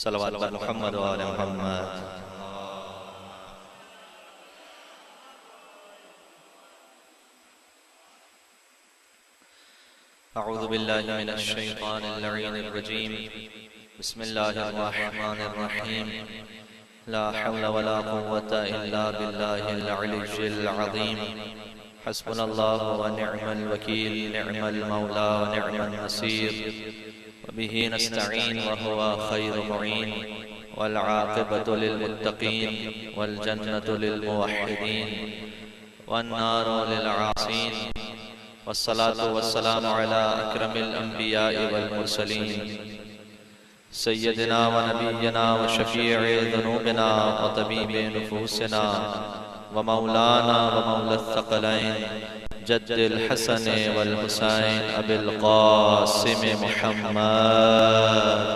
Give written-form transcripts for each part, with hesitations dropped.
सल्लल्लाहु अलैहि मुहम्मद व आले मुहम्मद। अऊज़ु बिल्लाहि मिनश शैतानिर लईनिर रजीम। बिस्मिल्लाहिर रहमानिर रहीम। ला हौला वला कुव्वता इल्ला बिल्लाहिल अलिय्यिल अज़ीम। हस्बुनल्लाहु व निअमल वकील, निअमल मौला व निअमन नसीर। वबिही नस्तईन व हुवा खैरुल मुईन। वल आक़िबतु लिल मुत्तक़ीन वल जन्नतु लिल मुवह्हिदीन वन नारु लिल आसीन। वस्सलातु वस्सलामु अला अकरमिल अंबियाइ वल मुरसलीन सय्यदिना व नबिय्यिना व शफीइ ज़ुनूबिना व तबीबि नुफूसिना व मौलाना व मौला थक़लैन जद्दिल हसन वल हुसैन अबिल क़ासिम मुहम्मद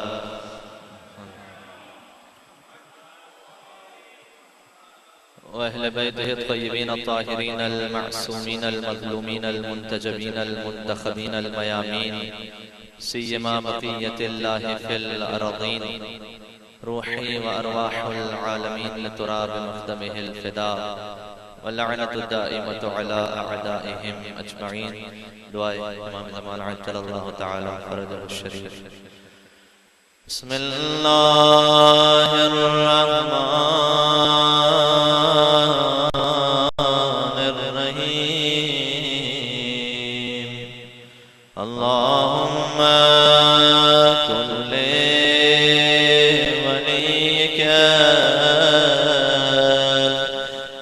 व अहले बैतिहि अत्तय्यबीन अत्ताहिरीन अल-मअसूमीन अल-मज़लूमीन अल-मुंतजबीन अल-मुंतखबीन अल-मयामीन सियमा बक़िय्यतिल्लाहि फ़िल अरज़ीन। रूही व अरवाहुल आलमीन लतुरा बिमक़दमिहिल फ़िदा व लअनतु दाइमतु अला अअदाइहिम अजमईन। दुआए इमाम ज़मान अज्जलल्लाहु तआला फ़रजहु शरीफ। बिस्मिल्लाहिर रहमानिर रहीम। अल्लाहुम्मा कुल्ले वलिका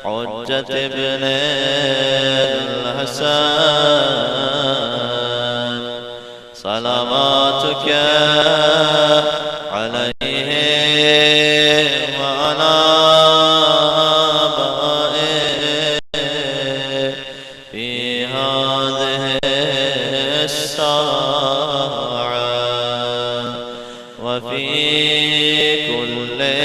हुज्जत इब्ने हसन सलावातुका अलैहि व अला आबाइहि फी हाज़िहि अस्साअ व फी कुल्लि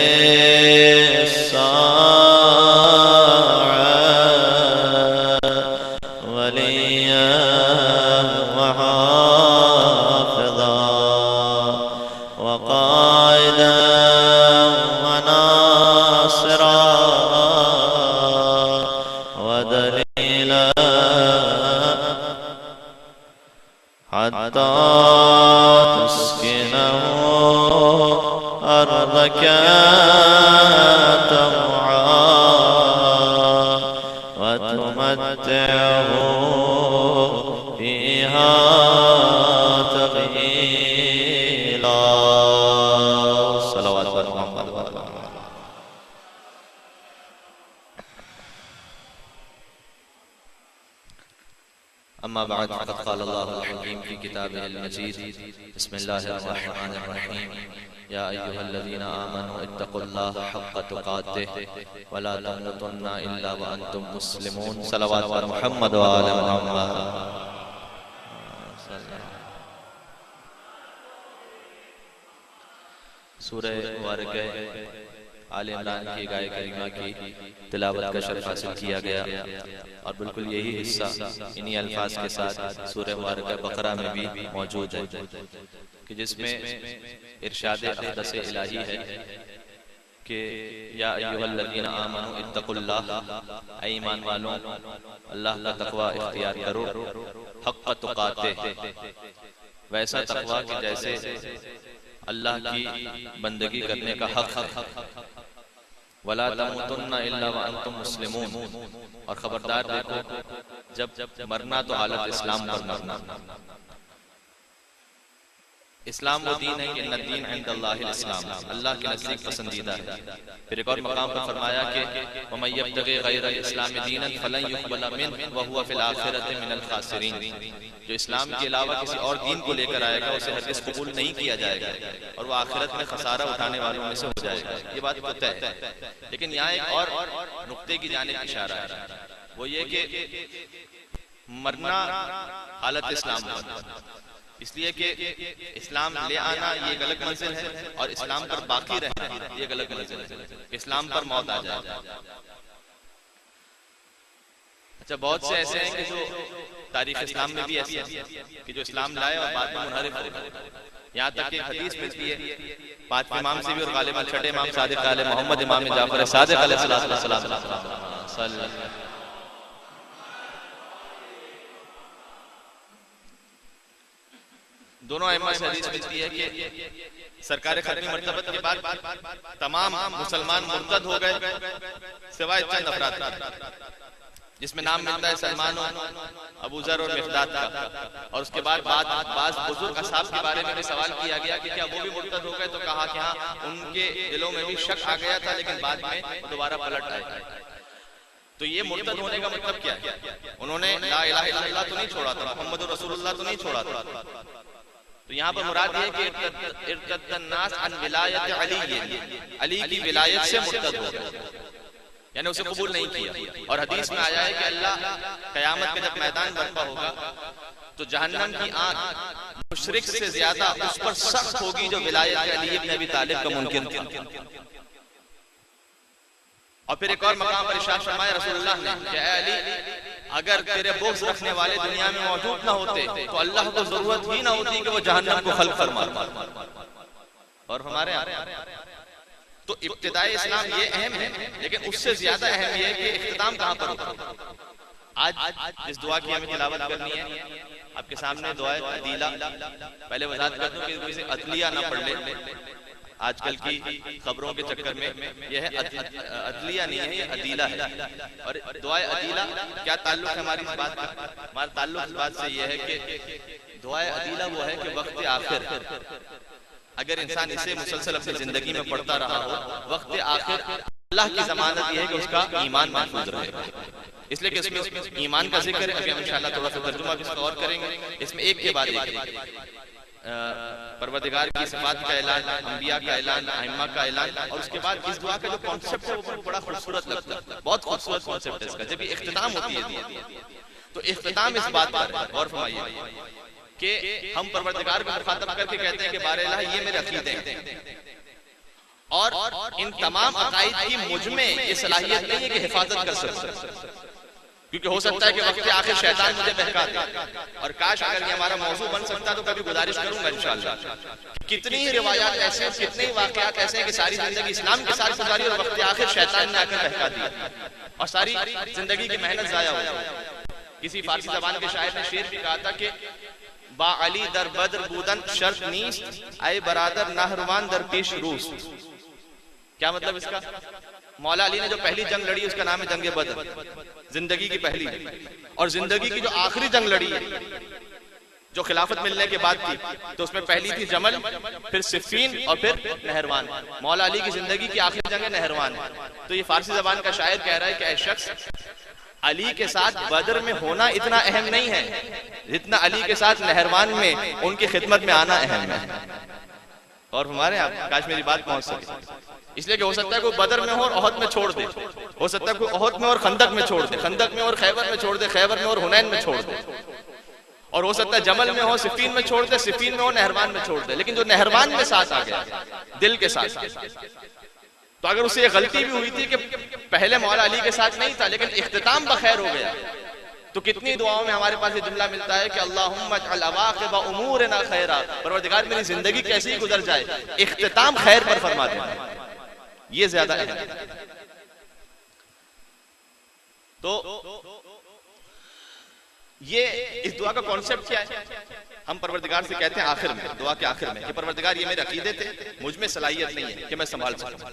हत्ता तुस्किनहु अर्दक तौआ व तुमत्तिअहु फ़ीहा तग़ीला। सल्लल्लाहु अलैहि मुहम्मद व आले मुहम्मद। अम्मा बाद फ़क़द क़ाल अल्लाहुल हकीम फ़ी किताबिहिल मजीद। बिस्मिल्लाहिर रहमानिर रहीम। या अय्युहल्लज़ीना आमनू इत्तक़ुल्लाह हक़्क़ तुक़ातिह व ला तमूतुन्ना इल्ला व अंतुम मुस्लिमून। सल्लल्लाहु अलैहि मुहम्मद व आले मुहम्मद। सूरह वाक़िआ आले इमरान की गाय करीमा की तिलावत का शरफ हासिल किया गया और बिल्कुल यही हिस्सा इन्हीं अल्फाज के साथ सूरह वाक़िआ बकरा में भी मौजूद है कि जिसमें इरशाद अक़दस इलाही है कि या अय्युहल्लज़ीना आमनू इत्तक़ुल्लाह, ऐ ईमान वालों अल्लाह का तक़वा इख्तियार करो, हक़्क़ तुक़ातिह, वैसा तक़वा कि जैसे अल्लाह की बंदगी करने का हक है। वला तमूतुन्ना इल्ला व अंतुम मुस्लिमून, और खबरदार देखो जब मरना तो हालत इस्लाम पर मरना। इस्लाम वो दीन है कि इन्ना दीन इंदल्लाहिल इस्लाम, अल्लाह के नज़दीक पसंदीदा है। फिर एक और मकाम पर फरमाया कि वमन यब्तग़ी गैरल इस्लाम दीनन फलन युक़बल मिन्हु व हुवा फ़िल आख़िरति मिनल ख़ासिरीन। जो इस्लाम के अलावा किसी और दीन को लेकर आएगा उसे हरगिज़ कबूल नहीं किया जाएगा और वो आखिरत में खसारा उठाने वालों में से हो जाएगा। ये बात तो तय है, लेकिन यहाँ एक और नुक्ते की जानिब इशारा है, वो ये कि मरना हालत इस्लाम में, इसलिए कि इस्लाम ले आना ये एक अलग मंजिल है और इस्लाम पर बाकी रहना ये एक अलग मंजिल है। इस्लाम पर मौत आ जाए अच्छा, बहुत से ऐसे हैं कि जो तारीख इस्लाम में भी ऐसे हैं कि जो इस्लाम लाए और बाद में मुनहरिफ हो गए। यहाँ तक कि हदीस मिलती है पांचवें इमाम से भी और गालिबन छठे इमाम सादिक आले मोहम्मद इमाम जाफर सादिक अलैहिस्सलाम दोनों अइम्मा से हदीस मिलती है कि सरकार खत्मी मर्तबत के बाद तमाम मुसलमान मुर्तद हो गए सिवाय चंद अफराद, जिसमें नाम मिलता है सलमान, अबू जर और मिक़दाद का। और उसके बाद बाज बुजुर्ग असहाब के बारे में भी सवाल किया गया कि क्या वो भी मुर्तद हो गए, तो कहा कि हाँ, उनके दिलों में भी शक आ गया था, लेकिन बाद में दोबारा पलट आए। तो ये मुर्तद होने का मतलब क्या है? उन्होंने ला इलाहा इल्लल्लाह तो नहीं छोड़ा था, मुहम्मद रसूलुल्लाह तो नहीं छोड़ा था। तो यहाँ पर मुराद ये कि इर्तद्दन्नास अन विलायत अली, अली की विलायत से मुर्तद हो गए, यानी उसे कबूल नहीं किया। और हदीस में आया है कि अल्लाह कयामत का जब मैदान बर्पा होगा तो जहन्नम की आग मुशरिक से ज्यादा उस पर सख्त होगी जो विलायत अली इब्न अबी तालिब का मुनकिर था। और फिर एक और मकाम पर इरशाद फरमाया रसूलुल्लाह ने कि ऐ अली, अगर तेरे बोझ रखने वाले दुनिया में मौजूद ना होते तो अल्लाह को जरूरत ही ना होती कि वो जहन्नम को खल्क फरमा। और हमारे तो इब्तिदाए इस्लाम ये अहम है, लेकिन उससे ज्यादा अहम ये है कि इख्तिताम कहाँ पर होगा। आज जिस दुआ की हमें तिलावत करनी है आपके सामने दुआ अदीला, पहले वजाहत कर दूं कि किसी अदलिया ना पढ़ ले। आजकल की खबरों के चक्कर में यह है अदलिया नहीं है, ये अदीला है। और दुआ अदीला क्या ताल्लुक है हमारी इस बात का? हमारा ताल्लुक इस बात से यह है कि दुआ अदीला वो है कि वक्त आखिर अगर इंसान इसे मुसलसल अपनी जिंदगी में पढ़ता रहा हो, वक्त आखिर अल्लाह की जमानत यह है कि उसका ईमान महफूज रहे। इसलिए कि इसमें ईमान का जिक्र है। अभी हम इंशाअल्लाह थोड़ा सा तर्जुमा भी और करेंगे। इसमें एक के बाद एक परवरदिगार की सिफात का ऐलान, अंबिया का ऐलान, अइम्मा का ऐलान, और उसके बाद इस दुआ का जो कॉन्सेप्ट है वो बड़ा खूबसूरत लगता है। बहुत खूबसूरत कॉन्सेप्ट है इसका। जब ये इख्तिताम होती है तो इख्तिताम इस बात पर गौर फरमाइए कि हम परवरदिगार को मुखातब करके कहते हैं कि बारे इलाही ये मेरे अकीदे हैं, और इन तमाम अकायद की मुझ में ये सलाहियत नहीं है कि हिफाजत कर सकते, क्योंकि हो सकता है कि वक्त आखिर शैतान मुझे बहका दे। और काश अगर ये हमारा मौजू बन सकता तो कभी गुजारिश करूंगा इंशाअल्लाह। कितनी ही रिवायात ऐसे, कितने ही वाकयात ऐसे हैं कि सारी जिंदगी इस्लाम के साथ गुजारी और वक्त आखिर शैतान ने आकर बहका दिया और सारी जिंदगी की मेहनत जाया हो गई। किसी फारसी जबान के शायर ने शेर भी कहा था कि बा अली दर बद्र बूदन शर्त नीस आए बरादर नाहरवान दर पेश रूस। क्या मतलब इसका? मौला अली ने जो पहली जंग लड़ी उसका नाम है जंग बद्र, जिंदगी की पहली, और जिंदगी की जो आखिरी जंग लड़ी है जो खिलाफत मिलने के बाद थी, तो उसमें पहली थी जमल, फिर सिफ़ीन और फिर नहरवान। मौला अली की जिंदगी की आखिरी जंग है नहरवान। तो ये फारसी जबान का शायर कह रहा है कि ऐ शख्स, अली के साथ बद्र में होना इतना अहम नहीं है जितना अली के साथ नहरवान में उनकी खिदमत में आना अहम है। और हमारे यहाँ काश मेरी बात पहुंच सके, इसलिए कि हो सकता है कोई बदर में हो और ओहद में छोड़ दे, हो सकता है कोई ओहद में और खंदक में छोड़ दे, खंदक में और खैबर में छोड़ दे, खैबर में और हुनैन में छोड़ दे, और हो सकता है जमल में हो, सिफ़ीन में छोड़ दे, सिफ़ीन में हो, नहरवान में छोड़ दे। लेकिन जो नहरवान में साथ आ गया दिल के साथ, तो अगर उसे ये गलती भी हुई थी कि पहले मौला अली के साथ नहीं था लेकिन इख्तिताम बखैर हो गया, तो कितनी दुआओं में हमारे पास ये जुमला मिलता है कि अल्लाहुम्मा अजअल अवाक़िब उमूरिना खैरा, परवरदिगार मेरी जिंदगी कैसी गुजर जाए इख्तिताम खैर पर फरमा देना, ये ज्यादा है। तो ये इस दुआ का कॉन्सेप्ट क्या है? हम परवरदिगार से कहते हैं आखिर में, दुआ के आखिर में, कि परवरदिगार ये मेरे अकीदे थे, मुझ में सलाहियत नहीं है कि मैं संभाल सकूं,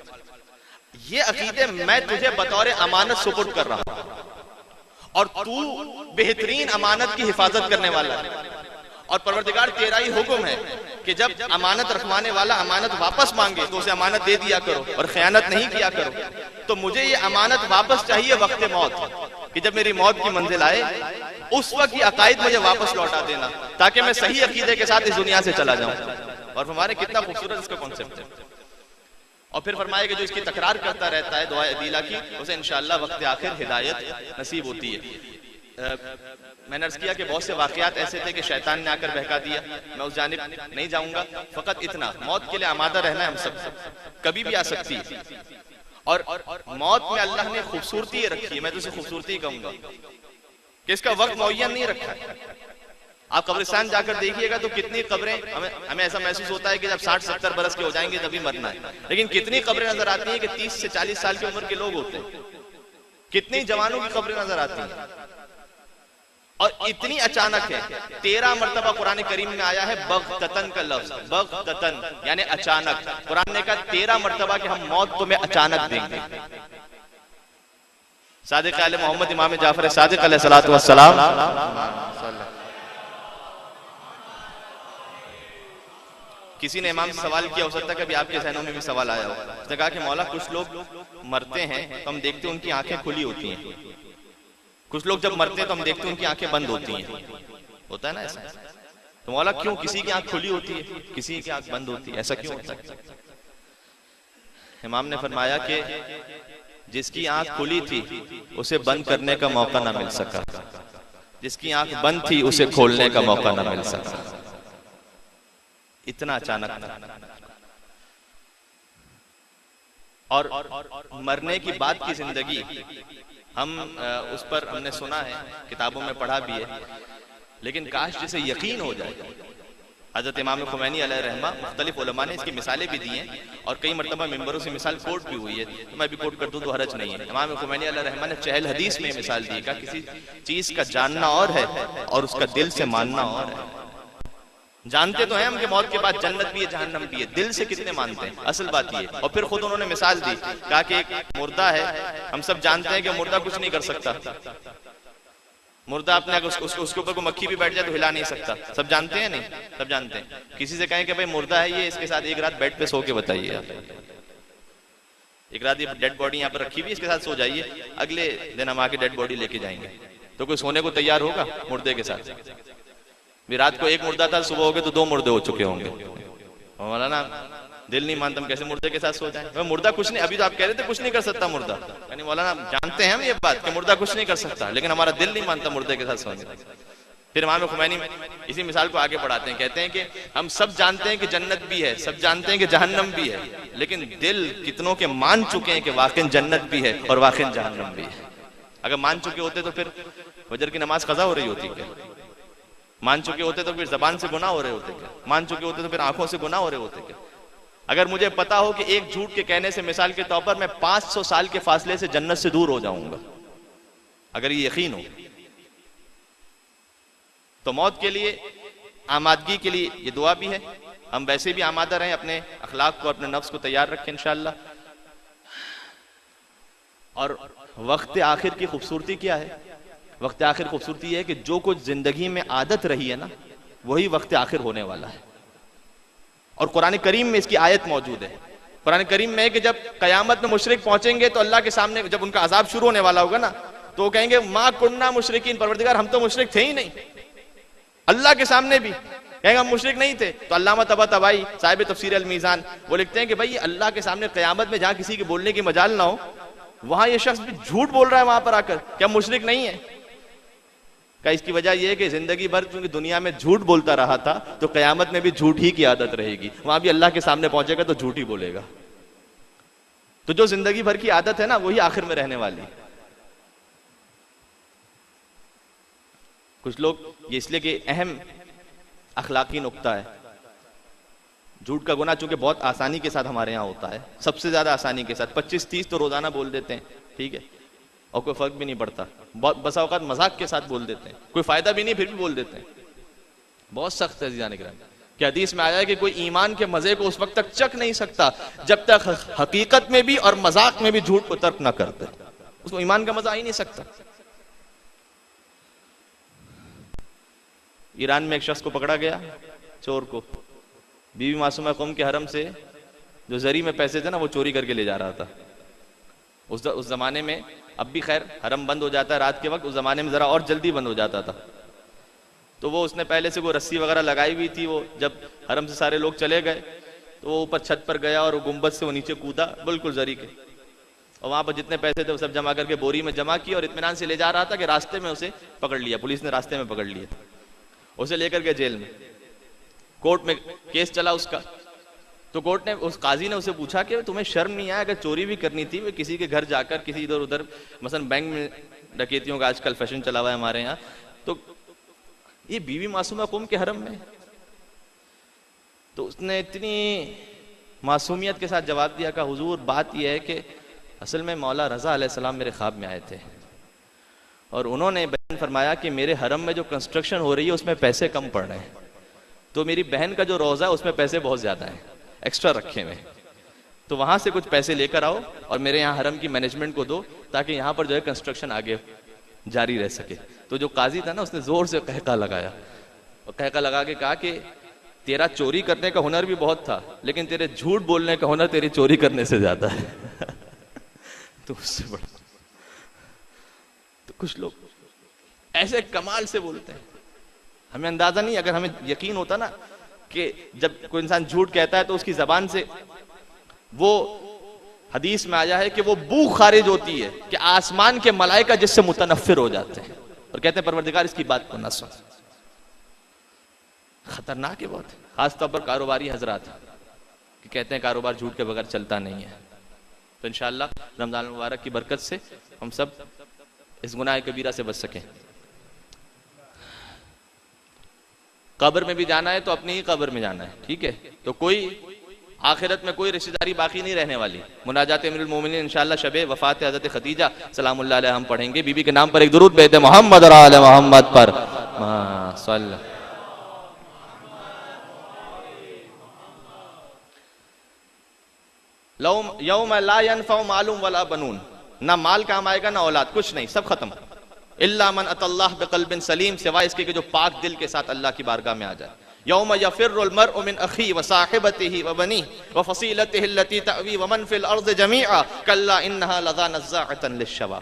ये अकीदे मैं तुझे बतौर अमानत सुपुर्द कर रहा हूं, और तू बेहतरीन अमानत की हिफाजत करने वाला है। और परवरदिगार तेरा ही हुक्म है कि जब अमानत रखवाने वाला अमानत वापस मांगे तो उसे अमानत दे दिया करो और खयानत नहीं किया करो। तो मुझे ये अमानत वापस चाहिए वक्त मौत, कि जब मेरी मौत की मंजिल आए उस वक्त की अकायद मुझे वापस लौटा देना, ताकि मैं सही अकीदे के साथ इस दुनिया से चला जाऊं। और हमारे कितना खूबसूरत इसका कॉन्सेप्ट है। और फिर फरमाया कि जो इसकी तकरार करता रहता है दुआ अदीला की, उसे इंशाअल्लाह वक्त आखिर हिदायत नसीब होती है। मैंने अर्ज किया कि बहुत से वाकयात ऐसे थे कि शैतान ने आकर बहका दिया, मैं उस जानिब नहीं जाऊंगा। फकत इतना, मौत के लिए आमादा रहना है हम सब, कभी भी आ सकती है। और मौत में अल्लाह ने खूबसूरती रखी है, मैं तो उसे खूबसूरती कहूंगा कि इसका वक्त मुअय्यन नहीं रखा है। आप कब्रिस्तान जाकर देखिएगा तो कितनी कब्रें, हमें ऐसा महसूस होता है कि जब 60-70 बरस के हो जाएंगे तभी मरना है, लेकिन कितनी कब्रें नजर आती हैं कि 30 से 40 साल की उम्र के लोग होते हैं। कितनी जवानों की कब्रें नजर आती हैं, और इतनी अचानक है। 13 मरतबा कुरान करीम में आया है बग़ततन का लफ्ज, बग़ततन यानी अचानक। कुरान ने कहा 13 मरतबा कि हम मौत तुम्हें अचानक देंगे। सादिक आले मोहम्मद इमाम जाफर सादिक अलैहिस्सलातु वस्सलाम, किसी ने इमाम से सवाल किया, हो सकता है कि अभी आपके ज़हनों में भी सवाल आया हो। उसने कहा कि मौला कुछ लोग मरते हैं तो हम देखते हैं उनकी आंखें खुली होती हैं, कुछ लोग जब मरते हैं तो हम देखते हैं उनकी आंखें बंद होती हैं, होता है ना ऐसा। तो मौला क्यों किसी की आंख खुली होती है, किसी की आंख बंद होती है, ऐसा क्यों होता है? इमाम ने फरमाया कि जिसकी आंख खुली थी उसे बंद करने का मौका ना मिल सका, जिसकी आंख बंद थी उसे खोलने का मौका ना मिल सका। इतना अचानक था। और मरने की बाद की जिंदगी हम उस पर हमने सुना है, किताबों में पढ़ा भी है, लेकिन काश जिसे यकीन हो जाए। हजरत इमाम खुमैनी अलैहिर्रहमा मुख्तलिफ उलमा ने इसकी मिसालें भी दी हैं और कई मरतबा मिंबरों से मिसाल कोट भी हुई है, तो मैं भी कोट कर दूं तो हरज नहीं है। इमाम खुमैनी अलैहिर्रहमा ने चहल हदीस में मिसाल दी का किसी चीज का जानना और है और उसका दिल से मानना और है। जानते तो हैं हम कि मौत के बाद जन्नत भी है जहन्नम भी है, दिल से कितने मानते हैं, असल बात ये। और फिर खुद उन्होंने मिसाल दी, कहा कि एक मुर्दा है, हम सब जानते हैं कि मुर्दा कुछ नहीं कर सकता, मुर्दा अपने उसके ऊपर को मक्खी भी बैठ जाए तो हिला नहीं सकता, सब जानते हैं नहीं, सब जानते हैं। किसी से कहें कि भाई मुर्दा है ये, इसके साथ एक रात बेड पे सो के बताइए आप, एक रात ये डेड बॉडी यहाँ पर रखी हुई, इसके साथ सो जाइए, अगले दिन हम आके डेड बॉडी लेके जाएंगे। तो कोई सोने को तैयार होगा मुर्दे के साथ? रात को एक मुर्दा था, सुबह हो गए तो 2 मुर्दे हो चुके होंगे। मौलाना दिल नहीं मानता, हम कैसे मुर्दे के साथ सो जाएं? मुर्दा कुछ नहीं, अभी तो आप कह रहे थे कुछ नहीं कर सकता मुर्दा, यानी मौलाना जानते हैं हम ये बात कि मुर्दा कुछ नहीं कर सकता, लेकिन हमारा दिल नहीं मानता मुर्दे के साथ सोने। फिर इमाम खुमैनी इसी मिसाल को आगे बढ़ाते हैं, कहते हैं कि हम सब जानते हैं कि जन्नत भी है, सब जानते हैं कि जहन्नम भी है, लेकिन दिल कितनों के मान चुके हैं कि वाकई जन्नत भी है और वाकई जहन्नम भी है। अगर मान चुके होते तो फिर फजर की नमाज कज़ा हो रही होती क्या? मान चुके होते तो फिर जबान से गुनाह हो रहे होते क्या? मान चुके होते तो फिर आंखों से गुनाह हो रहे होते क्या? अगर मुझे पता हो कि एक झूठ के कहने से मिसाल के तौर पर मैं 500 साल के फासले से जन्नत से दूर हो जाऊंगा, अगर ये यकीन हो, तो मौत के लिए आमादगी के लिए ये दुआ भी है। हम वैसे भी आमादा रहें, अपने अखलाक को, अपने नफ्स को तैयार रखें इंशाअल्लाह। और वक्त आखिर की खूबसूरती क्या है? वक्त आखिर खूबसूरती है कि जो कुछ जिंदगी में आदत रही है ना, वही वक्त आखिर होने वाला है। और कुरान करीम में इसकी आयत मौजूद है। कुरान करीम में है कि जब कयामत में मुशरिक पहुंचेंगे तो अल्लाह के सामने जब उनका अजाब शुरू होने वाला होगा ना, तो वो कहेंगे मा कुन्ना मुशरिकीन, परवरदिगार हम तो मुशरिक थे ही नहीं। अल्लाह के सामने भी कहेंगे हम मुशरिक नहीं थे। तो अल्लामा तबातबाई साहिब तफसीर अल मीज़ान वो लिखते हैं कि भाई अल्लाह के सामने कयामत में जहां किसी के बोलने की मजाल ना हो, वहां ये शख्स भी झूठ बोल रहा है वहां पर आकर, क्या मुशरिक नहीं है? का इसकी वजह यह है कि जिंदगी भर क्योंकि दुनिया में झूठ बोलता रहा था, तो कयामत में भी झूठ ही की आदत रहेगी। वहां भी अल्लाह के सामने पहुंचेगा तो झूठ ही बोलेगा। तो जो जिंदगी भर की आदत है ना, वही आखिर में रहने वाली। कुछ लोग ये इसलिए कि अहम अखलाकी नुक्ता है, झूठ का गुनाह चूंकि बहुत आसानी के साथ हमारे यहाँ होता है, सबसे ज्यादा आसानी के साथ 25-30 तो रोजाना बोल देते हैं, ठीक है, और कोई फर्क भी नहीं पड़ता। बसा औकात मजाक के साथ बोल देते हैं, कोई फायदा भी नहीं, फिर भी बोल देते हैं। बहुत सख्त है जाने कि हदीस में आया है कि कोई ईमान के मजे को उस वक्त तक चख नहीं सकता जब तक हकीकत में भी और मजाक में भी झूठ को तर्क ना करते, उसको ईमान का मजा आ ही नहीं सकता। ईरान में एक शख्स को पकड़ा गया, चोर को, बीवी मासूमा कौम के हरम से जो जरी में पैसे थे ना वो चोरी करके ले जा रहा था। उस जमाने में, अब भी खैर हरम बंद हो जाता है रात के वक्त, उस जमाने में जरा और जल्दी बंद हो जाता था। तो वो उसने पहले से वो रस्सी वगैरह लगाई हुई थी, वो जब हरम से सारे लोग चले गए तो वो ऊपर छत पर गया और गुंबद से वो नीचे कूदा बिल्कुल जरी के, और वहां पर जितने पैसे थे वो सब जमा करके बोरी में जमा किए और इत्मीनान से ले जा रहा था कि रास्ते में उसे पकड़ लिया, पुलिस ने रास्ते में पकड़ लिया, उसे लेकर के जेल में, कोर्ट में केस चला उसका। तो कोर्ट ने, उस काजी ने उसे पूछा कि तुम्हें शर्म नहीं आया, अगर चोरी भी करनी थी, वे किसी के घर जाकर किसी इधर उधर मसलन बैंक में डकैतियों का आजकल फैशन चला हुआ है हमारे यहाँ। तो ये बीवी मासूमा कुम के हरम में, तो उसने इतनी मासूमियत के साथ जवाब दिया कि हुजूर बात यह है कि असल में मौला रज़ा अलैहिस्सलाम मेरे ख्वाब में आए थे और उन्होंने बयान फरमाया कि मेरे हरम में जो कंस्ट्रक्शन हो रही है उसमें पैसे कम पड़ रहे हैं, तो मेरी बहन का जो रोज़ा है उसमें पैसे बहुत ज़्यादा हैं, एक्स्ट्रा रखे हुए, तो वहाँ से कुछ पैसे लेकर आओ और मेरे यहाँ हरम की मैनेजमेंट को दो ताकि यहाँ पर जो है कंस्ट्रक्शन आगे जारी रह सके। तो जो काजी था ना उसने ज़ोर से कहका लगाया और कहका लगा के कहा कि तेरा चोरी करने का हुनर भी बहुत था लेकिन तेरे झूठ बोलने का हुनर तेरी चोरी करने से ज्यादा है। तो उससे बड़ा तो कुछ लोग ऐसे कमाल से बोलते हैं, हमें अंदाजा नहीं, अगर हमें यकीन होता ना कि जब कोई इंसान झूठ कहता है तो उसकी जबान से वो हदीस में आया है कि वो बू खारिज होती है कि आसमान के मलाइका जिससे मुतनफ्फिर हो जाते हैं और कहते हैं परवरदिगार इसकी बात को न सुन। खतरनाक है बहुत, खासतौर पर कारोबारी हजरात कि कहते हैं कारोबार झूठ के बगैर चलता नहीं है। तो इंशाअल्लाह रमजान मुबारक की बरकत से हम सब इस गुनाह कबीरा से बच सकें। कब्र में भी जाना है तो अपनी ही कब्र में जाना है, ठीक है, तो कोई आखिरत में कोई रिश्तेदारी बाकी नहीं रहने वाली। मुनाजात अमीरुल मोमिनीन इंशाअल्लाह शबे वफात हज़रत खदीजा सलामुल्लाह अलैहा हम पढ़ेंगे, बीबी के नाम पर एक दुरूद भेज दे मोहम्मद और आले मोहम्मद पर सल्लल्लाहु। यौम ला यनफ़उ मालूम वला बनून, ना माल काम आएगा ना औलाद, कुछ नहीं, सब खत्म। इल्ला मन अतल्लाह बिक़ल्बिन सलीम, सिवाय इसके कि जो पाक दिल के साथ अल्लाह की बारगाह में आ जाए। यौम यफ़िर्रुल मर्उ मिन अख़ी व साहिबतिही व बनीह व फ़सीलतिही अल्लती तअवी व मन फ़िल अर्ज़ि जमीअ कल्ला इन्नहा लज़ा नज़्ज़ाअतन लिश्शवा।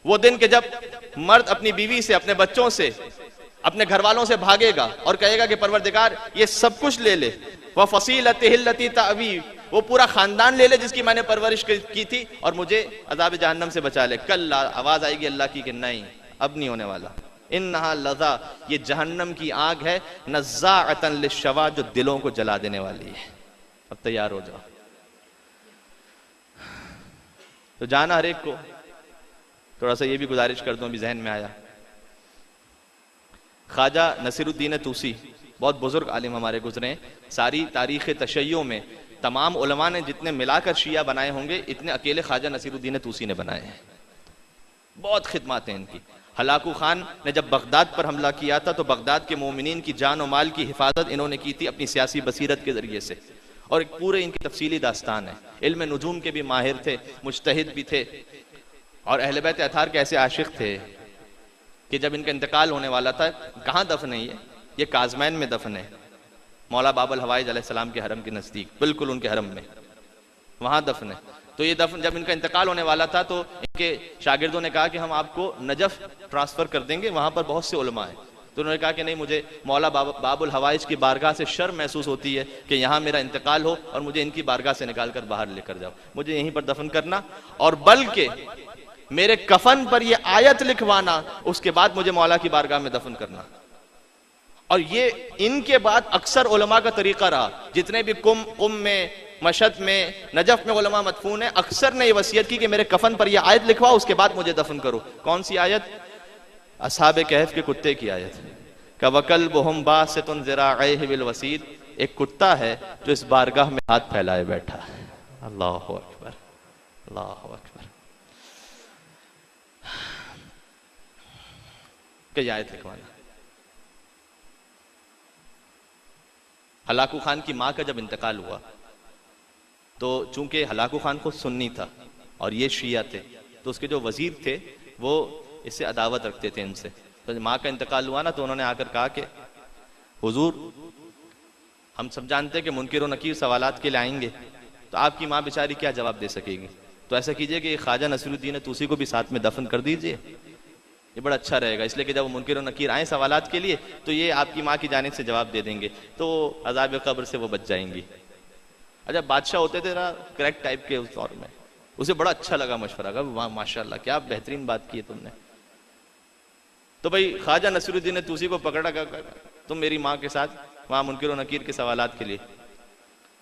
वो दिन के जब मर्द अपनी बीवी से, अपने बच्चों से, अपने घर वालों से भागेगा और कहेगा कि परवरदिगार ये सब कुछ ले ले, व फ़सीलतिही अल्लती तअवी, वो पूरा खानदान ले ले जिसकी मैंने परवरिश की थी और मुझे अज़ाब जहन्नम से बचा ले। कल आवाज आएगी अल्लाह की कि नहीं, अब नहीं होने वाला। इन्नहा लज़ा, ये जहन्नम की आग है, नज़्ज़ाअतन लिश्शवा, जो दिलों को जला देने वाली है। अब तैयार हो जाओ। तो जाना हर एक को। थोड़ा सा ये भी गुजारिश कर दूं, अभी जहन में आया, ख्वाजा नसीरुद्दीन तूसी बहुत बुजुर्ग आलिम हमारे गुजरे, सारी तारीख़ तशय्यो में तमाम उलमा ने जितने मिलाकर शिया बनाए होंगे इतने अकेले ख्वाजा नसीरुद्दीन तूसी ने बनाए हैं। बहुत खिदमत हैं इनकी। हलाकू खान ने जब बगदाद पर हमला किया था तो बगदाद के मोमिनीन की जान और माल की हिफाजत इन्होंने की थी अपनी सियासी बसीरत के जरिए से, और एक पूरे इनकी तफसीली दास्तान है। इल्म नुजूम के भी माहिर थे, मुज्तहिद भी थे, और अहले बैत अताहार के ऐसे आशिक थे कि जब इनका इंतकाल होने वाला था, कहाँ दफन है ये काजमैन में दफन है, मौला बाबुल हवाइज अलैहिस्सलाम के हरम के नज़दीक, बिल्कुल उनके हरम में, वहाँ दफन है। तो ये दफन जब इनका इंतकाल होने वाला था तो इनके शागिर्दों ने कहा कि हम आपको नजफ ट्रांसफ़र कर देंगे, वहाँ पर बहुत से उलमा हैं। तो उन्होंने कहा कि नहीं, मुझे मौला बाबुल हवाइज की बारगाह से शर्म महसूस होती है कि यहाँ मेरा इंतकाल हो और मुझे इनकी बारगाह से निकाल कर बाहर लेकर जाओ, मुझे यहीं पर दफन करना, और बल्कि मेरे कफन पर यह आयत लिखवाना, उसके बाद मुझे मौला की बारगाह में दफन करना। और ये इनके बाद अक्सर उलमा का तरीका रहा, जितने भी कुम में, मशद में, नजफ में उलमा मदफून है, अक्सर ने ये वसीयत की कि मेरे कफन पर यह आयत लिखवाओ, उसके बाद मुझे दफन करो। कौन सी आयत? असहाबे कहफ के कुत्ते की आयत, कवकल्बुहुम बासितुन ज़िराअैहि बिल वसीद, एक कुत्ता है जो इस बारगाह में हाथ फैलाए बैठा है। अल्लाहु अकबर, अल्लाहु अकबर। क्या आयत लिखवाना? हलाकू खान की माँ का जब इंतकाल हुआ तो चूंकि हलाकू खान को सुन्नी था और ये शिया थे, तो उसके जो वजीर थे वो इससे अदावत रखते थे इनसे। तो माँ का इंतकाल हुआ ना, तो उन्होंने आकर कहा कि हुजूर, हम सब जानते हैं कि मुनकिर और नकीर सवालात के लिए आएंगे, तो आपकी माँ बेचारी क्या जवाब दे सकेगी, तो ऐसा कीजिए कि ख्वाजा नसीरुद्दीन तूसी को भी साथ में दफन कर दीजिए, ये बड़ा अच्छा रहेगा, इसलिए कि जब वो मुनकिर और नकीर आए सवालात के लिए तो ये आपकी माँ की जानिब से जवाब दे देंगे, तो अज़ाब कब्र से वो बच जाएंगी। अच्छा, बादशाह होते थे ना करेक्ट टाइप के उस दौर में, उसे बड़ा अच्छा लगा मशवरा, का वाह माशाल्लाह क्या बेहतरीन बात की है तुमने। तो भाई ख्वाजा नसीरुद्दीन तूसी को पकड़ा, तुम मेरी माँ के साथ वहाँ मुनकिर और नकीर के सवालात के लिए।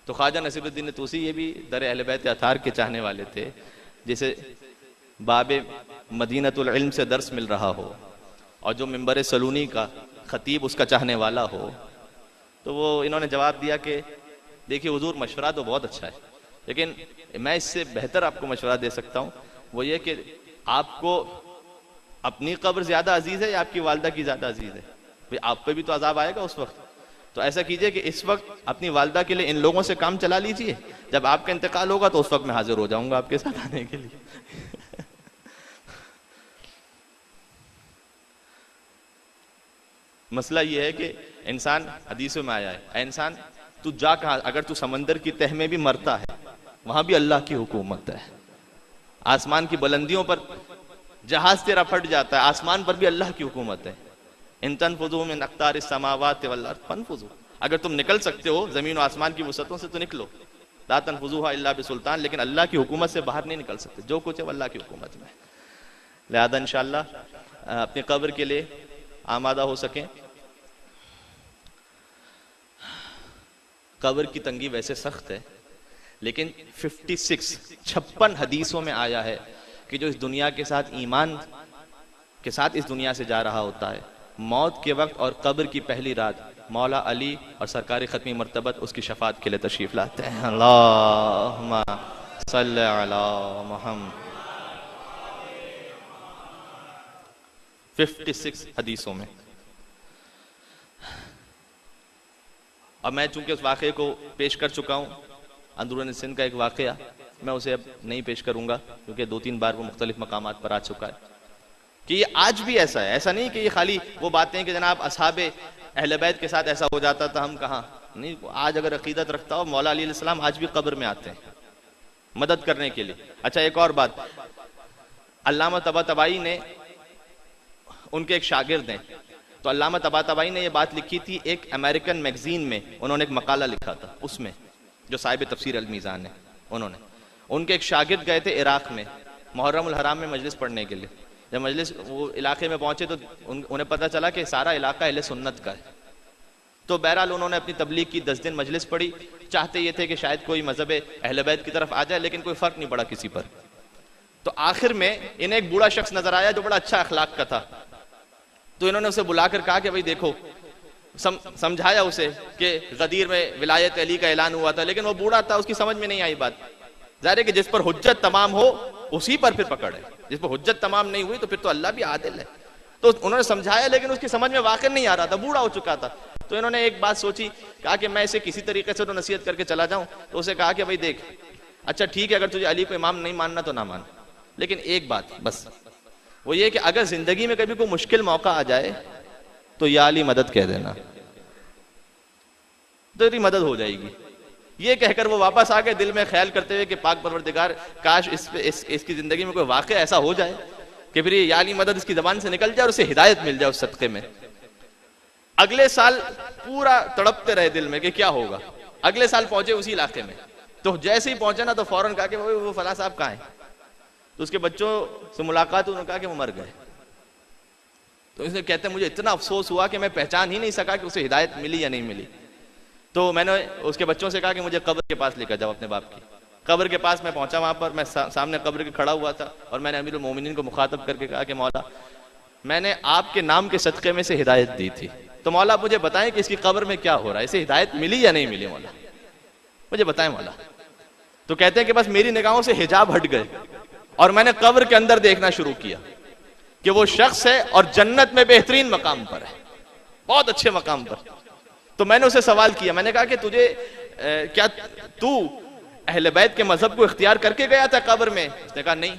तो ख्वाजा नसीरुद्दीन तूसी ये भी दर अहले बैत अताहार के चाहने वाले थे, जैसे बाबे मदीनतुल इल्म से दर्स मिल रहा हो और जो मिंबर सलूनी का खतीब उसका चाहने वाला हो, तो वो इन्होंने जवाब दिया कि देखिए हुजूर मशवरा तो बहुत अच्छा है, लेकिन मैं इससे बेहतर आपको मशवरा दे सकता हूँ, वो ये कि आपको अपनी कब्र ज्यादा अजीज है या आपकी वालदा की ज्यादा अजीज है? भाई आप पे भी तो अजाब आएगा उस वक्त, तो ऐसा कीजिए कि इस वक्त अपनी वालदा के लिए इन लोगों से काम चला लीजिए, जब आपका इंतकाल होगा तो उस वक्त मैं हाजिर हो जाऊंगा आपके साथ आने के लिए। मसला यह है कि इंसान, हदीसों में आया है, ऐ इंसान तू जा कहां, अगर तू समंदर की तह में भी मरता है वहां भी अल्लाह की हुकूमत है, आसमान की बुलंदियों पर जहाज तेरा फट जाता है, आसमान पर भी अल्लाह की हुकूमत है। इन तनफुज़ू मिन अक़तारिस समावाति वल अर्ज़ फनफुज़ू, अगर तुम निकल सकते हो जमीन और आसमान की वसअतों से तो निकलो, ला तनफुज़ूहा इल्ला बिसुल्तान, लेकिन अल्लाह की हुकूमत से बाहर नहीं निकल सकते, जो कुछ है वो अल्लाह की हुकूमत में। लिहाजा इंशाअल्लाह अपनी कब्र के लिए आमादा हो सकें। कब्र की तंगी वैसे सख्त है, लेकिन 56 हदीसों में आया है कि जो इस दुनिया के साथ ईमान के साथ इस दुनिया से जा रहा होता है, मौत के वक्त और कब्र की पहली रात मौला अली और सरकारी खत्मी मर्तबत उसकी शफात के लिए तशरीफ लाते हैं। अल्लाहुम्मा सल्ली अला मुहम्मद। 56 हदीसों में। अब मैं चूंकि उस वाक़े को पेश कर चुका हूँ, अंदरून सिंध का एक वाक़या, मैं उसे अब नहीं पेश करूंगा क्योंकि 2-3 बार वो मुख्तलिफ मकामात पर आ चुका है कि ये आज भी ऐसा है। ऐसा नहीं कि ये खाली वो बातें कि जनाब असहाबे अहले बैत के साथ ऐसा हो जाता था, हम कहाँ नहीं। आज अगर अकीदत रखता हो, मौला अली अलैहिस्सलाम आज भी कब्र में आते हैं मदद करने के लिए। अच्छा एक और बात, अल्लामा तबातबाई ने, उनके एक शागिर्द हैं, तो अल्लामा तबातबाई ने ये बात लिखी थी एक अमेरिकन मैगजीन में, उन्होंने एक मकाला लिखा था उसमें, जो साहिब तफसीर अल मीज़ान है, उन्होंने, उनके एक शागिर्द गए थे इराक में मुहर्रमुल हराम में मजलिस पढ़ने के लिए। जब मजलिस वो इलाके में पहुंचे तो उन्हें पता चला कि सारा इलाका अहले सुन्नत का है। तो बहरहाल उन्होंने अपनी तबलीग की 10 दिन मजलिस पढ़ी, चाहते ये थे कि शायद कोई मजहब अहले बैत की तरफ आ जाए, लेकिन कोई फर्क नहीं पड़ा किसी पर। तो आखिर में इन्हें एक बूढ़ा शख्स नजर आया जो बड़ा अच्छा अखलाक का था, तो इन्होंने उसे बुलाकर कहा कि भाई देखो, समझाया उसे कि गदीर में विलायत अली का ऐलान हुआ था, लेकिन वो बूढ़ा था, उसकी समझ में नहीं आई बात। जाहिर है कि जिस पर हुज्जत तमाम हो उसी पर फिर पकड़ है, जिस पर हुज्जत तमाम नहीं हुई तो फिर तो अल्लाह भी आदिल है। तो उन्होंने समझाया, लेकिन उसकी समझ में वाकई नहीं आ रहा था, बूढ़ा हो चुका था। तो इन्होंने एक बात सोची, कहा कि मैं इसे किसी तरीके से तो नसीहत करके चला जाऊं। तो उसे कहा कि भाई देख, अच्छा ठीक है, अगर तुझे अली को इमाम नहीं मानना तो ना मान, लेकिन एक बात बस, वो ये कि अगर जिंदगी में कभी कोई मुश्किल मौका आ जाए तो या अली मदद कह देना, तेरी मदद हो जाएगी। ये कहकर वो वापस आ गए, दिल में ख्याल करते हुए कि पाक परवरदिगार, काश इसकी जिंदगी में कोई वाक़या ऐसा हो जाए कि फिर ये या अली मदद इसकी जबान से निकल जाए और उसे हिदायत मिल जाए उस सदक़े में। अगले साल पूरा तड़पते रहे दिल में कि क्या होगा। अगले साल पहुंचे उसी इलाके में, तो जैसे ही पहुंचे ना तो फौरन कहा कि वो फला साहब कहाँ हैं। तो उसके बच्चों से मुलाकात, उन्होंने कहा कि वो मर गए। तो इसने कहते हैं मुझे इतना अफसोस हुआ कि मैं पहचान ही नहीं सका कि उसे हिदायत मिली या नहीं मिली। तो मैंने उसके बच्चों से कहा कि मुझे कब्र के पास लेकर जाओ अपने बाप की। कब्र के पास मैं पहुंचा, वहां पर मैं सामने कब्र के खड़ा हुआ था और मैंने अमीरुल मोमिनीन को मुखातब करके कहा कि मौला, मैंने आपके नाम के सदक़े में से हिदायत दी थी, तो मौला आप मुझे बताएं कि इसकी कब्र में क्या हो रहा है, इसे हिदायत मिली या नहीं मिली, मौला मुझे बताएं मौला। तो कहते हैं कि बस मेरी निगाहों से हिजाब हट गए और मैंने कब्र के अंदर देखना शुरू किया कि वो शख्स है और जन्नत में बेहतरीन मकाम पर है, बहुत अच्छे मकाम पर। तो मैंने उसे सवाल किया, मैंने कहा कि तुझे क्या तू अहले बैत के मजहब को इख्तियार करके गया था कब्र में? उसने कहा नहीं।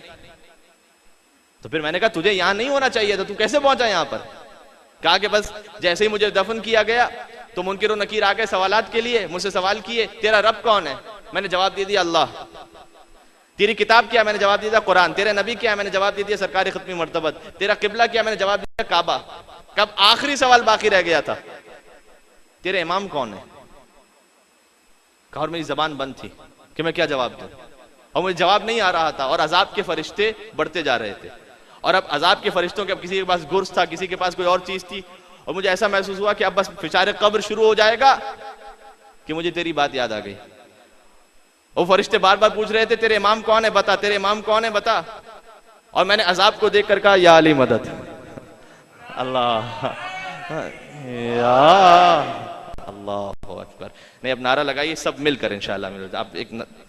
तो फिर मैंने कहा तुझे यहां नहीं होना चाहिए था, तू कैसे पहुंचा यहां पर? कहा कि बस जैसे ही मुझे दफन किया गया तो मुनकिर और नकीर आ गए सवालात के लिए, मुझसे सवाल किए तेरा रब कौन है? मैंने जवाब दे दिया अल्लाह। तेरी किताब क्या? मैंने जवाब दे दिया कुरान। तेरे नबी क्या? मैंने जवाब दे दिया सरकारी खत्मी मर्तबत। तेरा किबला क्या? मैंने जवाब दिया काबा। कब आखिरी सवाल बाकी रह गया था, तेरे इमाम कौन है? कहा, और मेरी जबान बंद थी कि मैं क्या जवाब दूं, और मुझे जवाब नहीं आ रहा था, और अजाब के फरिश्ते बढ़ते जा रहे थे। और अब अजाब के फरिश्तों के, अब किसी के पास गुर्स था, किसी के पास कोई और चीज थी, और मुझे ऐसा महसूस हुआ कि अब बस फिशारे कब्र शुरू हो जाएगा कि मुझे तेरी बात याद आ गई। वो फरिश्ते बार बार पूछ रहे थे तेरे इमाम कौन है बता, तेरे इमाम कौन है बता। और मैंने अजाब को देखकर कहा या अली मदद। अल्लाह या अल्लाह अकबर। नहीं, अब नारा लगाइए सब मिलकर इंशाअल्लाह, आप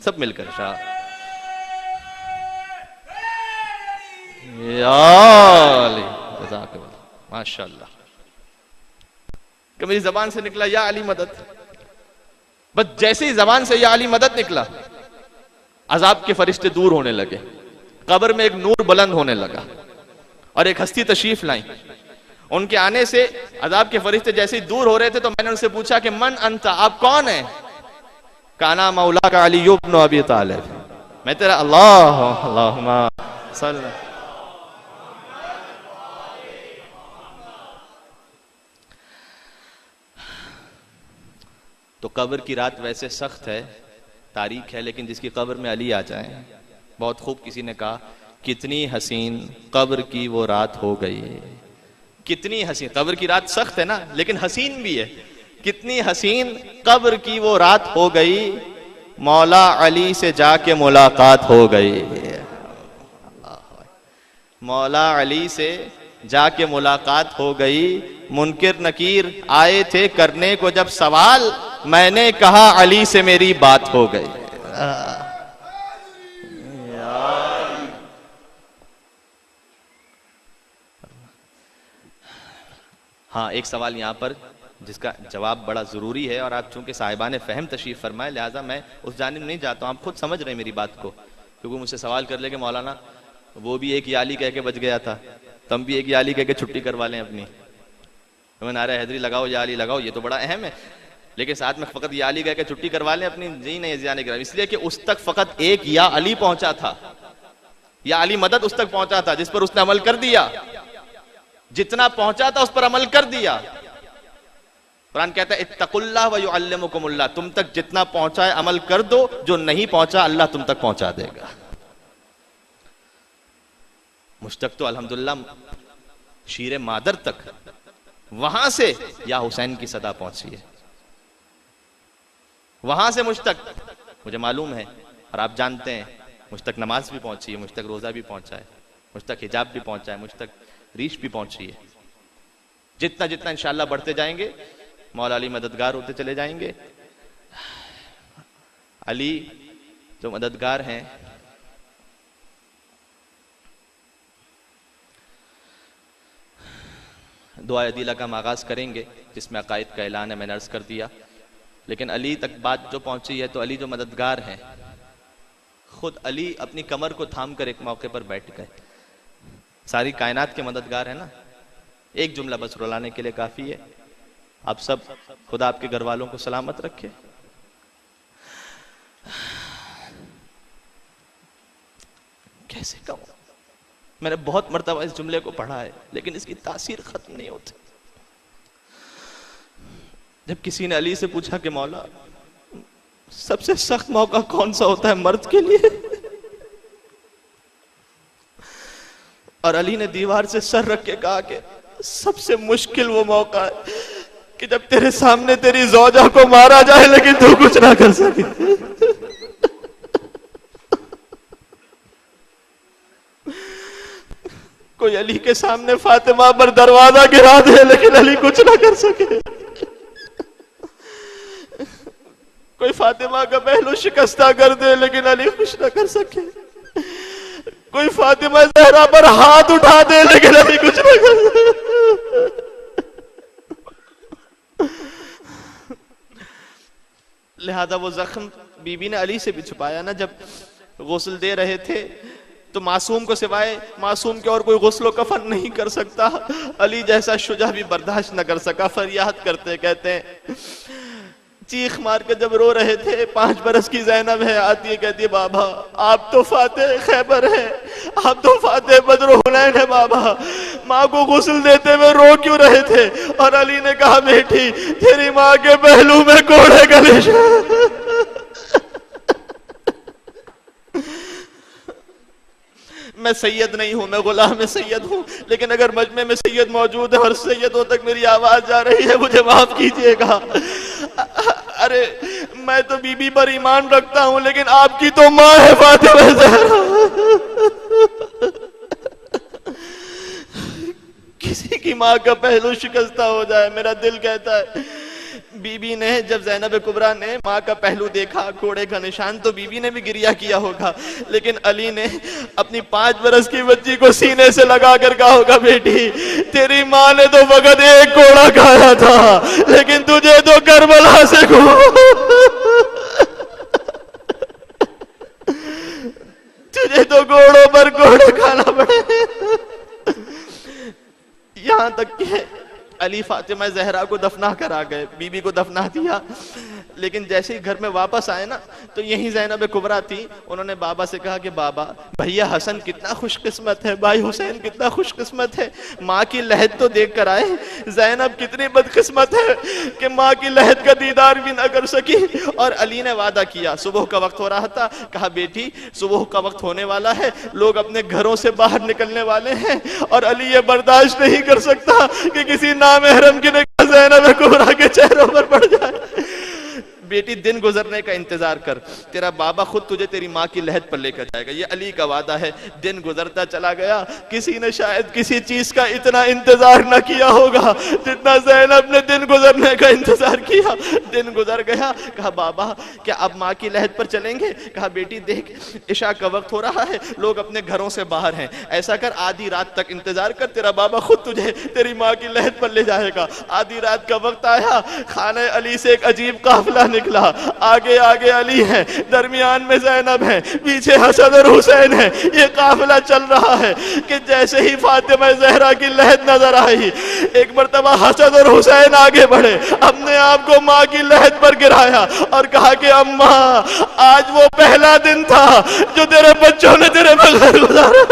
सब मिलकर इंशाअल्लाह। या अली माशाअल्लाह। कि मेरी जबान से निकला या अली मदद, बस जैसे ही जबान से या अली मदद निकला, अजाब के फरिश्ते दूर होने लगे, कब्र में एक नूर बुलंद होने लगा और एक हस्ती तशरीफ लाई। उनके आने से अजाब के फरिश्ते जैसे ही दूर हो रहे थे तो मैंने उनसे पूछा कि मन अंता, आप कौन है? काना मौला का अली इब्न अबी तालिब, मैं तेरा अल्लाहुम्मा सल्ली। तो कब्र की रात वैसे सख्त है, तारीख है, लेकिन जिसकी कब्र में अली आ जाए, बहुत खूब किसी ने कहा, कितनी हसीन कब्र की वो रात हो गई। कितनी हसीन, कब्र की रात सख्त है ना, लेकिन हसीन भी है। कितनी हसीन कब्र की वो रात हो गई, मौला अली से जाके मुलाकात हो गई। मौला अली से जाके मुलाकात हो गई। मुनकिर नकीर आए थे करने को जब सवाल, मैंने कहा अली से मेरी बात हो गई। हाँ, एक सवाल यहाँ पर जिसका जवाब बड़ा जरूरी है, और आप चूंकि साहिबान फहम तशरीफ फरमाए, लिहाजा मैं उस जानिब नहीं जाता हूँ, आप खुद समझ रहे हैं मेरी बात को। क्योंकि मुझसे सवाल कर ले कि मौलाना वो भी एक याली कह के बच गया था, तुम भी एक याली कह के छुट्टी करवा लें अपनी, तुम्हें नारा हैदरी लगाओ याली लगाओ, ये तो बड़ा अहम है, लेकिन साथ में फकत या अली कह के छुट्टी करवा लें अपनी। जी नहीं जाने के, इसलिए कि उस तक फकत एक या अली पहुंचा था, या अली मदद उस तक पहुंचा था जिस पर उसने अमल कर दिया। जितना पहुंचा था उस पर अमल कर दिया। कुरान कहता है इत्तकुल्लाह व युअल्लिमुकुमुल्लाह, तुम तक जितना पहुंचा है अमल कर दो, जो नहीं पहुंचा अल्लाह तुम तक पहुंचा देगा। मुझ तक तो अल्हम्दुलिल्लाह शीरे मादर तक, वहां से या हुसैन की सदा पहुंची है, वहां से मुझ तक मुझे मालूम है और आप जानते हैं, मुझ तक नमाज भी पहुंची है, मुझ तक रोजा भी पहुंचा है, मुझ तक हिजाब भी पहुंचा है, मुझ तक रीश भी पहुंची है। जितना जितना इंशाअल्लाह बढ़ते जाएंगे, मौला अली मददगार होते चले जाएंगे। अली जो मददगार हैं, दुआ अदीला का हम आगाज करेंगे जिसमें अकायद का ऐलान है, मैंने अर्ज कर दिया। लेकिन अली तक बात जो पहुंची है, तो अली जो मददगार हैं, खुद अली अपनी कमर को थाम कर एक मौके पर बैठ गए। सारी कायनात के मददगार है ना। एक जुमला बस रुलाने के लिए काफी है। आप सब, खुदा आपके घर वालों को सलामत रखे। कैसे कहूं, मैंने बहुत मर्तबा इस जुमले को पढ़ा है, लेकिन इसकी तासीर खत्म नहीं होती। जब किसी ने अली से पूछा कि मौला सबसे सख्त मौका कौन सा होता है मर्द के लिए, और अली ने दीवार से सर रख के कहा कि सबसे मुश्किल वो मौका है कि जब तेरे सामने तेरी ज़ौजा को मारा जाए लेकिन तू कुछ ना कर सके। कोई अली के सामने फातिमा पर दरवाजा गिरा दे लेकिन अली कुछ ना कर सके। कोई फातिमा का पहलू शिकस्ता कर दे लेकिन अली कुछ ना कर सके। कोई फातिमा ज़हरा पर हाथ उठा दे लेकिन अली कुछ ना कर सके। लिहाजा वो जख्म बीबी ने अली से भी छुपाया ना। जब गुस्ल दे रहे थे तो मासूम को सिवाय मासूम के और कोई गुस्लो कफन नहीं कर सकता। अली जैसा शुजा भी बर्दाश्त न कर सका। फरियाद करते कहते हैं, चीख मार के जब रो रहे थे, 5 बरस की ज़ैनब है, आती है कहती है बाबा आप तो फाते खैबर है, आप तो फाते बद्र हुनैन है बाबा, माँ को गुस्ल देते हुए रो क्यों रहे थे? और अली ने कहा बेटी तेरी माँ के पहलू में कोड़े गले। मैं सैयद नहीं हूं, मैं गुलाम सैयद हूं, लेकिन अगर मजमे में सैयद मौजूद है और सैयदों तक मेरी आवाज जा रही है, मुझे माफ कीजिएगा। अरे मैं तो बीबी पर ईमान रखता हूं, लेकिन आपकी तो माँ है फातिमा ज़हरा। कि माँ का पहलू शिकस्ता हो जाए, मेरा दिल कहता है। बीबी ने जब ज़ैनब कुबरा ने माँ का पहलू देखा, कोड़े का निशान, तो बीबी ने भी गिरिया किया होगा, लेकिन अली ने अपनी 5 बरस की बच्ची को सीने से लगा कर कहा होगा, बेटी तेरी माँ ने तो फकत एक कोड़ा खाया था, लेकिन तुझे तो करबला से तुझे तो घोड़ों पर घोड़े खाना पड़े। यहां तक कि अली फातिमा जहरा को दफना कर आ गए, बीबी को दफना दिया, लेकिन जैसे ही घर में वापस आए ना, तो यही ज़ैनब कुबरा थी। उन्होंने बाबा से कहा कि बाबा, भैया हसन कितना खुशकिस्मत है, भाई हुसैन कितना खुशकिस्मत है, माँ की लहद तो देख कर आए। ज़ैनब कितनी बदकिस्मत है कि माँ की लहद का दीदार भी ना कर सकी। और अली ने वादा किया, सुबह का वक्त हो रहा था, कहा बेटी सुबह का वक्त होने वाला है, लोग अपने घरों से बाहर निकलने वाले हैं, और अली ये बर्दाश्त नहीं कर सकता कि किसी नामहरम की निगाह ज़ैनब कुबरा के चेहरों पर पड़ जाए। बेटी दिन गुजरने का इंतजार कर, तेरा बाबा खुद तुझे तेरी माँ की लहद पर लेकर जाएगा, ये अली का वादा है। दिन गुजरता चला गया, किसी ने शायद किसी चीज का इतना इंतजार न किया होगा जितना ज़ैनब ने दिन गुजरने का इंतजार किया। दिन गुजर गया, कहा बाबा क्या अब माँ की लहद पर चलेंगे? कहा बेटी देख इशा का वक्त हो रहा है, लोग अपने घरों से बाहर हैं, ऐसा कर आधी रात तक इंतजार कर, तेरा बाबा खुद तुझे तेरी माँ की लहद पर ले जाएगा। आधी रात का वक्त आया, खाने अली से एक अजीब काफिला निकला, आगे आगे अली है, दरमियान में ज़ैनब है, पीछे हसन और हुसैन है। ये काफिला चल रहा है कि जैसे ही फातिमा ज़हरा की लहद नजर आई, एक मर्तबा हसन और हुसैन आगे बढ़े, अपने आप को माँ की लहद पर गिराया और कहा कि अम्मा आज वो पहला दिन था जो तेरे बच्चों ने तेरे बगैर गुजारा।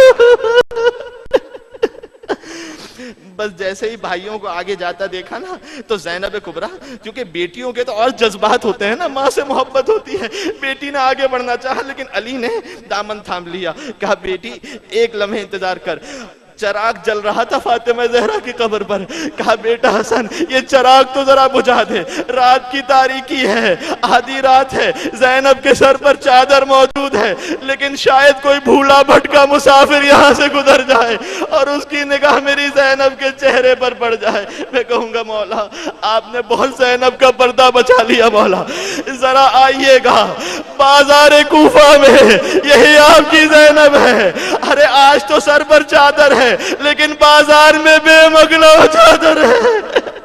बस जैसे ही भाइयों को आगे जाता देखा ना, तो ज़ैनब कुबरा, क्योंकि बेटियों के तो और जज्बात होते हैं ना, माँ से मोहब्बत होती है, बेटी ने आगे बढ़ना चाहा, लेकिन अली ने दामन थाम लिया। कहा बेटी एक लम्हे इंतजार कर। चराग जल रहा था फातिमा ज़हरा की कब्र पर, कहा बेटा हसन ये चराग तो जरा बुझा दे, रात की तारीकी है, आधी रात है, ज़ैनब के सर पर चादर मौजूद है, लेकिन शायद कोई भूला भटका मुसाफिर यहाँ से गुजर जाए और उसकी निगाह मेरी ज़ैनब के चेहरे पर पड़ जाए। मैं कहूँगा मौला आपने बहुत ज़ैनब का पर्दा बचा लिया, मौला जरा आइएगा, बाजार कूफा में यही आपकी ज़ैनब है। अरे आज तो सर पर चादर है, लेकिन बाजार में बेमगना चादर है।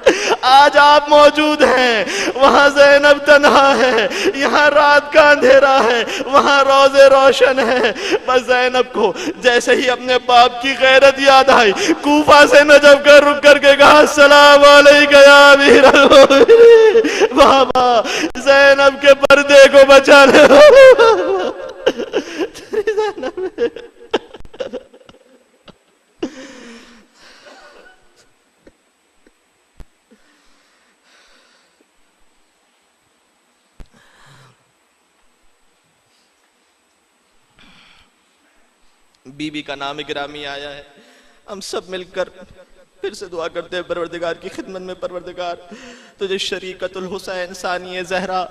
आज आप मौजूद हैं, वहां ज़ैनब तन्हा है, यहाँ रात का अंधेरा है, वहां रोज़े रोशन है। बस ज़ैनब को जैसे ही अपने बाप की गैरत याद आई, कूफा से नजब कर रुक करके कहा अस्सलाम वालेकुम या अमीरुल मोमिनीन। बाबा ज़ैनब के पर्दे को बचा ले। बीबी का नाम गिरामी आया है, हम सब मिलकर फिर से दुआ करते हैं परवरदिगार की खिदमत में, परवरदिगार तुझे शरीकतुल हुसैन सानिए ज़हरा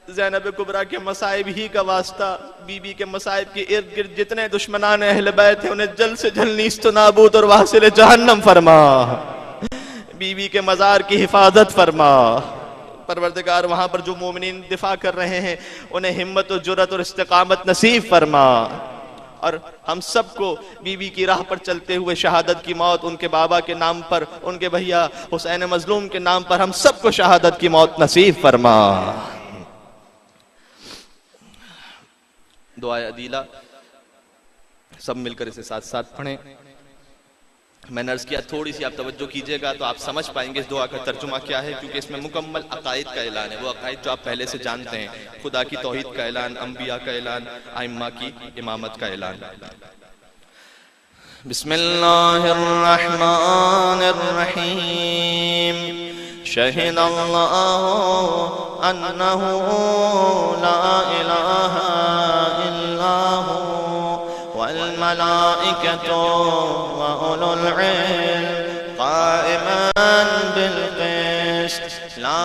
ज़ैनब कुबरा के मसाइब ही का वास्ता, बीबी के मसाइब के इर्द गिर्द जितने दुश्मनान अहले बैत हैं उन्हें जल्द से जल्द नीस्त नाबूद और वासिल जहन्नम फरमा, बीबी के मज़ार की हिफाजत फरमा। परवरदिगार वहाँ पर जो मोमिनीन दिफा कर रहे हैं उन्हें हिम्मत और जुर्रत और इस्तिकामत नसीब फरमा, और हम सबको बीबी की राह पर चलते हुए शहादत की मौत, उनके बाबा के नाम पर, उनके भैया हुसैन मजलूम के नाम पर हम सबको शहादत की मौत नसीब फरमा। दुआ अदीला सब मिलकर इसे साथ साथ पढ़ें। मैंने अर्ज किया थोड़ी सी आप तवज्जो कीजिएगा तो आप समझ पाएंगे इस दुआ का तर्जुमा क्या है, क्योंकि इसमें मुकम्मल अकायद का ऐलान है, वो अकायद जो आप पहले से जानते हैं, खुदा की तौहीद का ऐलान, अंबिया का ऐलान, आइम्मा की इमामत का ऐलान। बिस्मिल्लाहिर्रहमानिर्रहीम। शहीदल्लाहु अन्नहु ला इलाहा इल्लहु वल मलाइकतु व उलुल इल्म काइमन बिल क़िस्त ला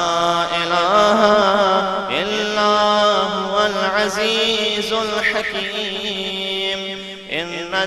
इलाहा इल्ला हुवल अज़ीज़ुल हकीम। इन्न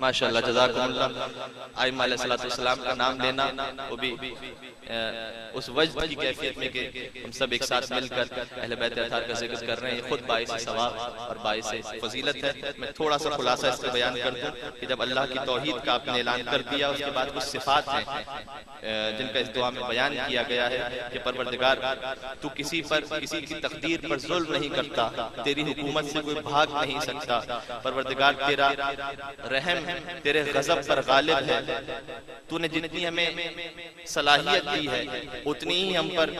माशाअल्लाह जज़ाकुमुल्लाह। आइम्मा अलैहिस्सलाम का नाम लेना वो भी उस वजह की कैफियत में कि हम सब एक साथ मिलकर अहले बैत अतार का जिक्र कर रहे हैं, खुद बाइस सवाब और बाइस फजीलत है। मैं थोड़ा सा खुलासा इसका बयान कर दूं कि जब अल्लाह की तौहीद का आपने ऐलान कर दिया, उसके बाद कुछ सिफात हैं जिनका इस दुआ में बयान किया गया है कि परवरदिगार तू किसी पर किसी की तकदीर पर जुल्म नहीं करता, तेरी हुकूमत से कोई भाग नहीं सकता, परवरदिगार तेरा रहम तेरे गजब पर गालिब है, तूने जितनी हमें सलाहियत दी है उतनी ही हम पर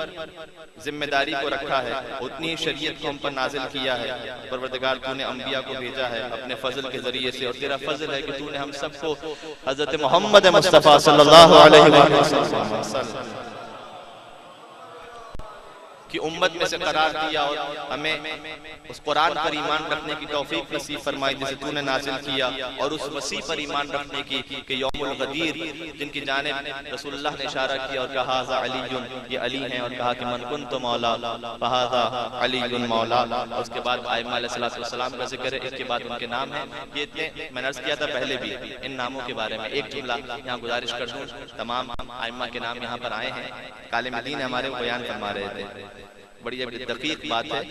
जिम्मेदारी को रखा है, उतनी ही शरीयत को हम पर नाजिल किया है। परवरदिगार तूने अंबिया को भेजा है अपने फजल के जरिए से, और तेरा फजल है कि तूने हम सबको हजरत मोहम्मद मुस्तफा सल्लल्लाहु अलैहि वसल्लम की उम्मत में से करार दिया और हमें उस कुरान पर ईमान रखने की तौफीक नसीब फरमाई जिसे तूने नाजिल किया, और उस वसी पर ईमान रखने की कि यौमुल गदीर जिनकी जानिब रसूलुल्लाह ने इशारा किया और कहा हाज़ा अलीयुन, ये अली हैं, और कहा कि मन कुन्तु मौला फहाज़ा अलीयुन मौला। और उसके बाद आइम्मा अलैहिस्सलाम का जिक्र है, इसके बाद उनके नाम हैं। ये इतने मैंने अर्ज़ किया था पहले भी इन नामों के बारे में एक जुमला यहाँ गुजारिश कर दूँ। तमाम आइम्मा के नाम यहाँ पर आए हैं, काले मदीन हमारे बयान फरमा रहे थे। बड़ी दकीक बात है,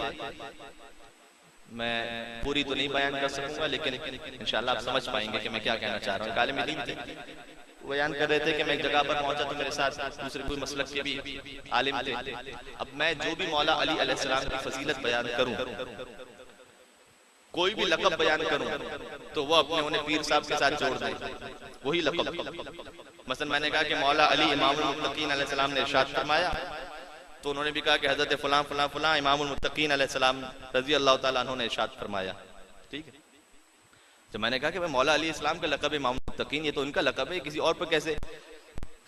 मैं पूरी तो नहीं बयान कर सकूंगा लेकिन इंशाल्लाह आप समझ पाएंगे कि मैं क्या कहना चाह रहा हूँ। काले मदीन थे बयान कर रहे थे कि मैं एक जगह पर पहुंचा तो मेरे साथ दूसरे कोई मसलक के भी आलिम थे। अब मैं जो भी मौला अली अलैहिस्सलाम की फजीलत बयान करूं, कोई भी लक़ब बयान करूं तो वो अपने उन्हें पीर साहब के साथ जोड़ दें, वही लक़ब। मसलन मैंने कहा कि मौला अली इमामुल मुत्तकीन अलैहिस्सलाम ने इरशाद फरमाया, तो उन्होंने भी कहा कि हजरत फलां फलां फलां इमामुल मुत्तकीन अलैहिस्सलाम रजी अल्लाह ताला अन्हु ने इरशाद फरमाया। ठीक है, तो मैंने कहा कि भाई मौला अली इस्लाम का लक़ब इमामुल मुत्तकीन, ये तो उनका लक़ब है, किसी और पर कैसे?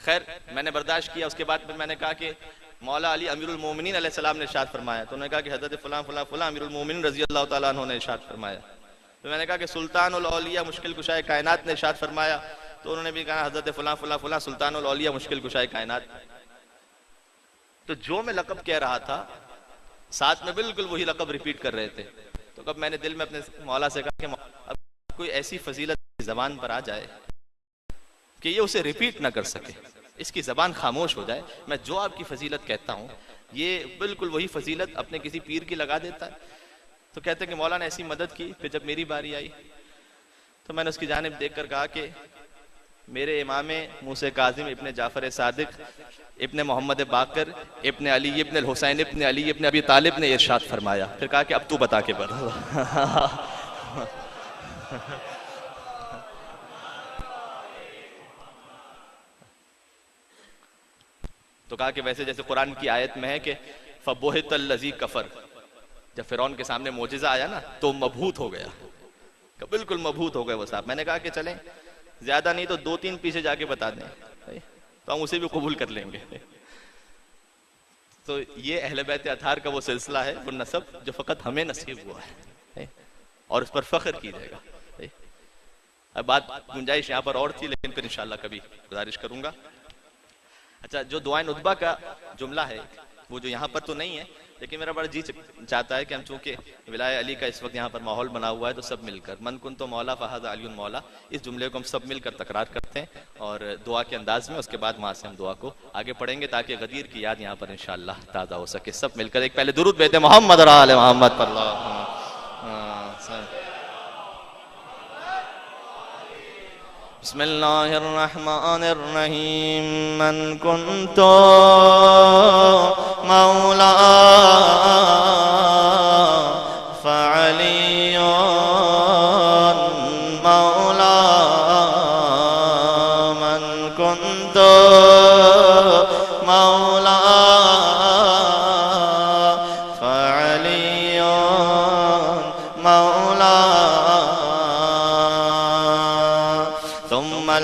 खैर मैंने बर्दाश्त किया। उसके बाद मैंने कहा कि मौला अली अमीरुल मोमिनीन अलैहिस्सलाम ने इरशाद फरमाया, तो उन्होंने कहा कि हजरत फलां फलां फलां अमीरुल मोमिनीन रजी अल्लाह ताला अन्हु ने इरशाद फरमाया। तो मैंने कहा कि सुल्तानुल औलिया मुश्किल कुशाए कायनात ने इरशाद फरमाया, तो उन्होंने भी कहा हजरत फलां फलां फलां सुल्तानुल औलिया मुश्किल कुशाए कायनात। तो जो मैं लक़ब कह रहा था साथ में बिल्कुल वही लक़ब रिपीट कर रहे थे। तो कब मैंने दिल में अपने मौला से कहा कि अब कोई ऐसी फजीलत ज़बान पर आ जाए कि ये उसे रिपीट ना कर सके, इसकी ज़बान खामोश हो जाए, मैं जो आपकी फजीलत कहता हूँ ये बिल्कुल वही फजीलत अपने किसी पीर की लगा देता है। तो कहते कि मौला ने ऐसी मदद की। फिर जब मेरी बारी आई तो मैंने उसकी जानिब देख कर कहा कि मेरे इमाम मूसा काज़िम इब्ने जाफ़र सादिक इब्ने मोहम्मद बाकर इब्ने अली इब्ने हुसैन इब्ने अली इब्ने अबी तालिब ने इरशाद फरमाया। फिर कहा कि अब तू बता के बता। तो कहा कि वैसे जैसे कुरान की आयत में है कि फबोहितल्लज़ी कफर, जब फिरौन के सामने मोजिज़ा आया ना तो मबहूत हो गया, बिल्कुल मबहूत हो गए वो साहब। मैंने कहा कि चलें ज्यादा नहीं तो 2-3 पीछे जाके बता दें तो हम उसे भी कबूल कर लेंगे। तो ये अहले बैत अतार का वो सिलसिला है, वो नसब जो फकत हमें नसीब हुआ है और उस पर फख्र कीजिएगा। अब बात गुंजाइश यहाँ पर और थी लेकिन फिर इंशाल्लाह कभी गुजारिश करूंगा। अच्छा, जो दुआए नुतबा का जुमला है वो जो यहाँ पर तो नहीं है लेकिन मेरा बड़ा जी चाहता है कि हम चूंकि विलाय अली का इस वक्त यहाँ पर माहौल बना हुआ है तो सब मिलकर मन कुन तो मौला फहाज़ा अलीयुन मौला, इस जुमले को हम सब मिलकर तकरार करते हैं और दुआ के अंदाज में। उसके बाद वहाँ से हम दुआ को आगे पढ़ेंगे ताकि गदीर की याद यहाँ पर इंशाअल्लाह ताज़ा हो सके। सब मिलकर एक पहले दुरूद भेजते मोहम्मद और आले मोहम्मद पर। बिस्मिल्लाहिर्रहमानिर्रहीम। मन कुन्तु मौला फ़अली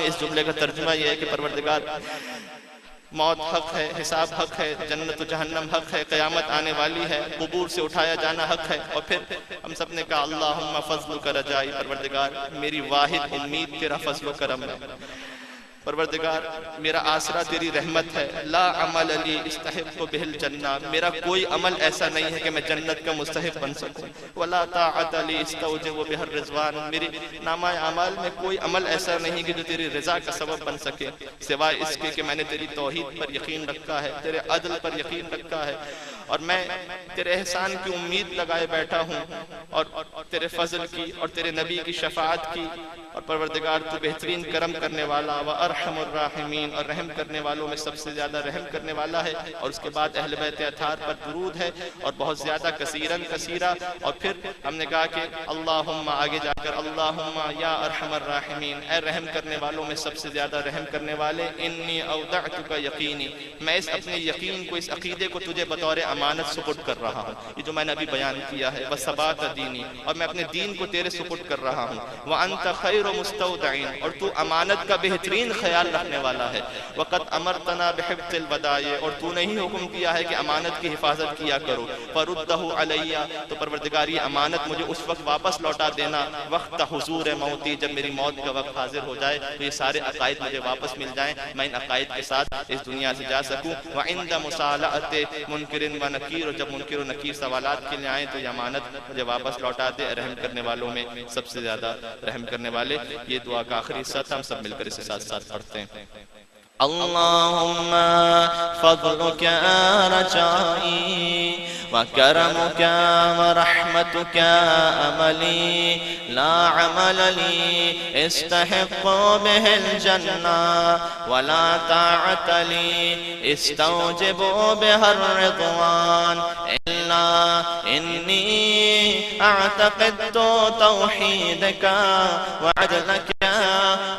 इस जुमले का तर्जुमा यह है कि परवरदिगार मौत हक है, हिसाब हक है, जन्नत जहन्नम हक है, क़यामत आने वाली है, कुबूर से उठाया जाना हक है। और फिर हम सब ने कहा अल्लाहुम्मा फज़्लुका रजाई, परवरदिगार मेरी वाहिद उम्मीद तेरा फज़्ल करम है, परवरदिगार मेरा आसरा तेरी रहमत है। ला अमल अली इस्तहिक़्क़ु बिहिल जन्ना, मेरा कोई अमल ऐसा नहीं है कि मैं जन्नत का मुस्तहिक़ बन सकूं। वला ताअत अली इस्तौजिबु बिहिर रिज़वान, मेरे नामा अमाल में कोई अमल ऐसा नहीं कि जो तेरी रज़ा का सबब बन सके, सिवाय इसके कि मैंने तेरी तौहीद पर यकीन रखा है, तेरे अदल पर यकीन रखा है और मैं तेरे एहसान की उम्मीद लगाए बैठा हूँ और तेरे फजल की और तेरे नबी की शफाअत की। और परवरदिगार तू बेहतरीन करम करने वाला व अरहमुर राहिमीन, और रहम करने वालों में सबसे ज्यादा रहम करने वाला है। और उसके बाद अहले बैत अतार पर दुरूद है और बहुत ज्यादा कसीरन कसीरा। और फिर हमने कहा कि अल्लाहुम्मा, आगे जाकर अल्लाहुम्मा या अरहमर राहिमीन, ऐ रहम करने वालों में सबसे ज्यादा रहम करने वाले, इन्नी औदअतुका यकीनी, मैं इस अपने यकीन को, इस अकीदे को तुझे बतौर अमानत सुपुर्द कर रहा हूँ। ये जो मैंने अभी बयान किया है, वह सबात दीनी, और मैं अपने दीन को तेरे सुपुर्द कर रहा हूँ। वह अंत खैर मुस्तौदईन, और तू अमानत का बेहतरीन ख्याल रखने वाला है। वक़द अमरतना बिहिफ्ज़िल वदाए, और तूने ही हुक्म किया है कि अमानत की हिफाजत किया करो। फरुद्दहु अलैया, तो परवरदिगार ये अमानत मुझे उस वक्त वापस लौटा देना, वक्त हुजूर मौती, जब मेरी मौत का वक्त हाजिर हो जाए तो ये सारे अकायद मुझे वापस मिल जाएं, मैं इन अकायद के साथ इस दुनिया से जा सकूं। व इंद मुसालअत मुनकिरिन व नकीर, और जब मुनकिर व नकीर सवालात के लिए आए तो ये अमानत मुझे वापस लौटा दे, रहम करने वालों में सबसे ज्यादा रहम करने वाले। ये दुआ का आखिरी हिस्सा था, हम सब मिलकर इसे साथ साथ पढ़ते हैं। अल्लाहुम्मा फज़लुका रजाई व करमुका व रहमतुका अमली ला अमल ली इस्तहिक़्क़ु बिहिल जन्ना वला ताअत ली इस्तौजिबु बिहिर रिज़वान इल्ला इन्नी अअतक़िदतु तौहीदका व अदलका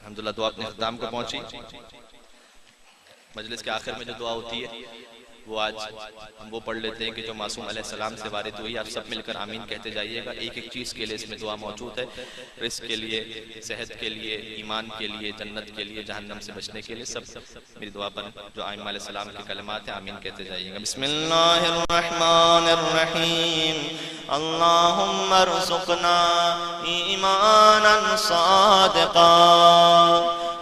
अल्हम्दुलिल्लाह दुआ अपने इख्तिताम को पहुंची। मजलिस के आखिर में जो दुआ होती है वो आज हम वो पढ़ लेते हैं कि जो मासूम अलैहिस्सलाम से वारिद हुई। आप सब मिलकर आमीन कहते जाइएगा। एक एक चीज़ के लिए इसमें दुआ मौजूद है, रिस्क के लिए, सेहत के लिए, ईमान के लिए, जन्नत के लिए, जहन्नम से बचने के लिए। सब मेरी दुआ पर जो आइम्मा अलैहिस्सलाम के कलमात हैं आमीन कहते जाइएगा। बिस्मिल्लाहिर्रहमानिर्रहीम। अल्लाहुम्मा अर्ज़ुक़ना ईमानन सादिक़ा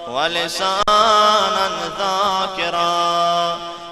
व लिसानन ज़ाकिरा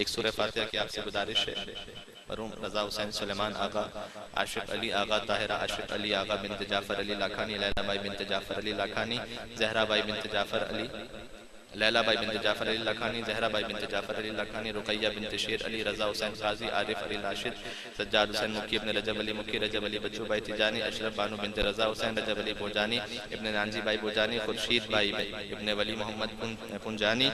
एक सूरह फातिहा की आपसे गुजारिश है। मरहूम रजा हुसैन सुलेमान आगा, आशिफ अली आगा, ताहिरा आशिफ अली आगा बिनत जाफर अली लाखानी, लैला बाई बिनत जाफर अली लाखानी, जहरा बाई बिनत जाफर अली, लैला बाई बिनत जाफर अली लाखानी, जहरा बाई बिनत जाफर अली लाखानी, रुकैया बिनत शेर अली, रजा हुसैन काजी, आरिफ अली राशिद, सज्जाद हुसैन मुकी, इब्न रजब अली मुकी, रजब अली बच्चू बाई तिजानी, अशरफ बानो बिनत रजा हुसैन, रजब अली बोजानी, इब्न नानजी बाई बोजानी, खुर्शीद बाई इब्न वली मोहम्मद पुंजानी,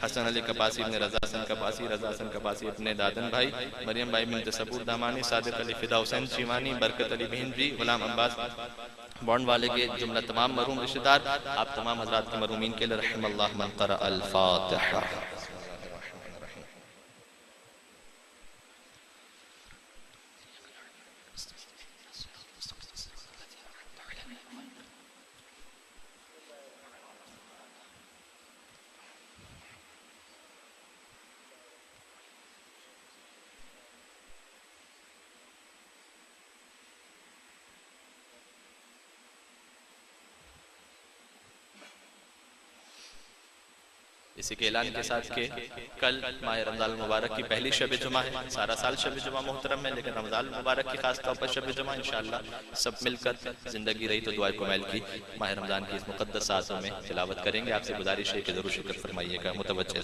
हसन अली कपासी, इब्न रजा हसन कपासी, रजा हसन कपासी, इब्न दादन भाई, मरियम बाई बिनत सबूर दामानी, सादिक अली फिदा हुसैन चीमानी, बरकत अली भिंजी, गुलाम अब्बास बॉन्ड वाले के जुमला तमाम मरहूम रिश्तेदार, आप तमाम हजरात के मरहूमीन के लिए रहमल्लाह मन क़रा अल फातिहा। इसी के ऐलान के साथ के कल माह रमज़ान मुबारक की पहली शब जुमा है। सारा साल शब जुमा मोहतरम है, लेकिन रमज़ान मुबारक की खास तौर पर शब जुमा इंशाअल्लाह सब मिलकर जिंदगी रही तो दुआ कुमैल की माह रमज़ान की इस मुक़द्दस सातों में तिलावत करेंगे। आपसे गुजारिश है कि जरूर शुक्र फरमाइएगा। मुतवज्जिह